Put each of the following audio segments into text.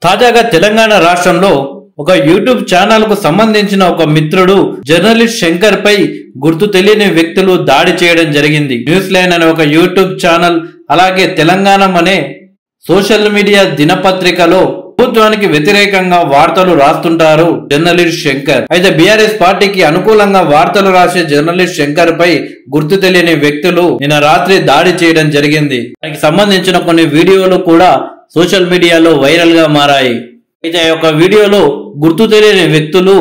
తాజాగా తెలంగాణ రాష్ట్రంలో ఒక యూట్యూబ్ ఛానల్ కు సంబంధించిన ఒక మిత్రుడు జర్నలిస్ట్ శంకర్ పై గుర్తు తెలియని వ్యక్తులు దాడి చేయడం జరిగింది. న్యూస్ లైన్ అనే ఒక యూట్యూబ్ ఛానల్, అలాగే తెలంగాణ అనే సోషల్ మీడియా దినపత్రికలో ప్రభుత్వానికి వ్యతిరేకంగా వార్తలు రాస్తుంటారు జర్నలిస్ట్ శంకర్. అయితే బీఆర్ఎస్ పార్టీకి అనుకూలంగా వార్తలు రాసే జర్నలిస్ట్ శంకర్ పై గుర్తు తెలియని వ్యక్తులు నిన్న రాత్రి దాడి చేయడం జరిగింది. దానికి సంబంధించిన కొన్ని వీడియోలు కూడా సోషల్ మీడియాలో వైరల్ గా మారాయి. అయితే ఆ యొక్క వీడియోలో గుర్తు తెలియని వ్యక్తులు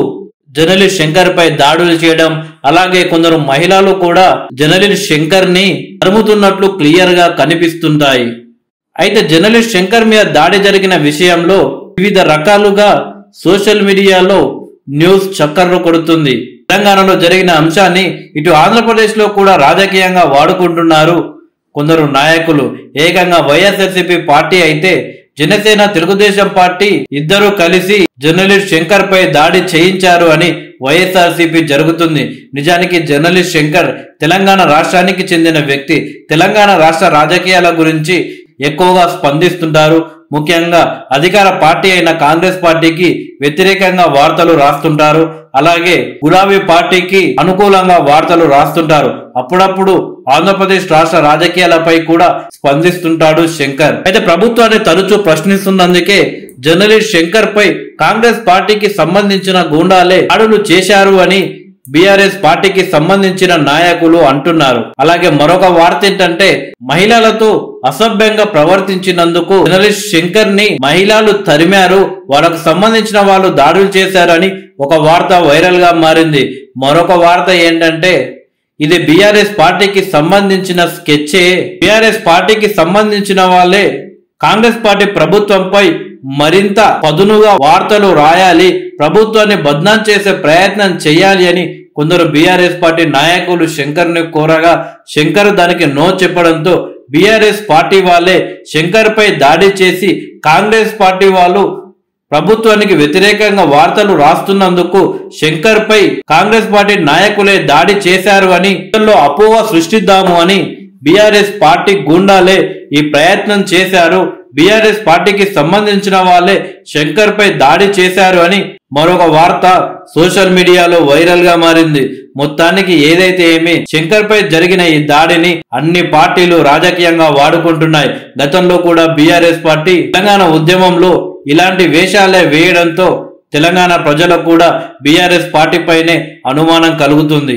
జర్నలిస్ట్ శంకర్ పై దాడులు చేయడం, అలాగే కొందరు మహిళలు కూడా జర్నలిస్ట్ శంకర్ ని తరుముతున్నట్లు క్లియర్ గా కనిపిస్తుంటాయి. అయితే జర్నలిస్ట్ శంకర్ మీద దాడి జరిగిన విషయంలో వివిధ రకాలుగా సోషల్ మీడియాలో న్యూస్ చక్కర్లు కొడుతుంది. తెలంగాణలో జరిగిన అంశాన్ని ఇటు ఆంధ్రప్రదేశ్ లో కూడా రాజకీయంగా వాడుకుంటున్నారు కొందరు నాయకులు. ఏకంగా వైఎస్ఆర్సీపీ పార్టీ అయితే జనసేన తెలుగుదేశం పార్టీ ఇద్దరు కలిసి జర్నలిస్ట్ శంకర్ పై దాడి చేయించారు అని వైఎస్ఆర్సీపీ జరుగుతుంది. నిజానికి జర్నలిస్ట్ శంకర్ తెలంగాణ రాష్ట్రానికి చెందిన వ్యక్తి. తెలంగాణ రాష్ట్ర రాజకీయాల గురించి ఎక్కువగా స్పందిస్తుంటారు. ముఖ్యంగా అధికార పార్టీ అయిన కాంగ్రెస్ పార్టీకి వ్యతిరేకంగా వార్తలు రాస్తుంటారు. అలాగే గులాబీ పార్టీకి అనుకూలంగా వార్తలు రాస్తుంటారు. అప్పుడప్పుడు ఆంధ్రప్రదేశ్ రాష్ట్ర రాజకీయాలపై కూడా స్పందిస్తుంటాడు శంకర్. అయితే ప్రభుత్వాన్ని తరచూ ప్రశ్నిస్తున్నందుకే జర్నలిస్ట్ శంకర్ పై కాంగ్రెస్ పార్టీకి సంబంధించిన గూండాలే దాడులు చేశారు అని బీఆర్ఎస్ పార్టీకి సంబంధించిన నాయకులు అంటున్నారు. అలాగే మరొక వార్త ఏంటంటే, మహిళలతో అసభ్యంగా ప్రవర్తించినందుకు జర్నలిస్ట్ శంకర్ ని మహిళలు తరిమారు, వాళ్ళకు సంబంధించిన వాళ్ళు దాడులు చేశారని ఒక వార్త వైరల్ గా మారింది. మరొక వార్త ఏంటంటే, ఇది బీఆర్ఎస్ పార్టీకి సంబంధించిన స్కెచ్చే. బీఆర్ఎస్ పార్టీకి సంబంధించిన వాళ్ళే కాంగ్రెస్ పార్టీ ప్రభుత్వంపై మరింత పదునుగా వార్తలు రాయాలి, ప్రభుత్వాన్ని బద్నాం చేసే ప్రయత్నం చేయాలి అని కొందరు బీఆర్ఎస్ పార్టీ నాయకులు శంకర్ ని కోరగా శంకర్ దానికి నో చెప్పడంతో బీఆర్ఎస్ పార్టీ వాళ్ళే శంకర్ పై దాడి చేసి కాంగ్రెస్ పార్టీ వాళ్ళు ప్రభుత్వానికి వ్యతిరేకంగా వార్తలు రాస్తున్నందుకు శంకర్ పై కాంగ్రెస్ పార్టీ నాయకులే దాడి చేశారు అని అపోహ సృష్టిద్దాము అని బీఆర్ఎస్ పార్టీ గుండాలే ఈ ప్రయత్నం చేశారు, బీఆర్ఎస్ పార్టీకి సంబంధించిన వాళ్ళే శంకర్ పై దాడి చేశారు అని మరొక వార్త సోషల్ మీడియాలో వైరల్ గా మారింది. మొత్తానికి ఏదైతే ఏమి శంకర్ పై జరిగిన ఈ దాడిని అన్ని పార్టీలు రాజకీయంగా వాడుకుంటున్నాయి. గతంలో కూడా బీఆర్ఎస్ పార్టీ తెలంగాణ ఉద్యమంలో ఇలాంటి వేషాలే వేయడంతో తెలంగాణ ప్రజలకు కూడా బీఆర్ఎస్ పార్టీ పైనే అనుమానం కలుగుతుంది.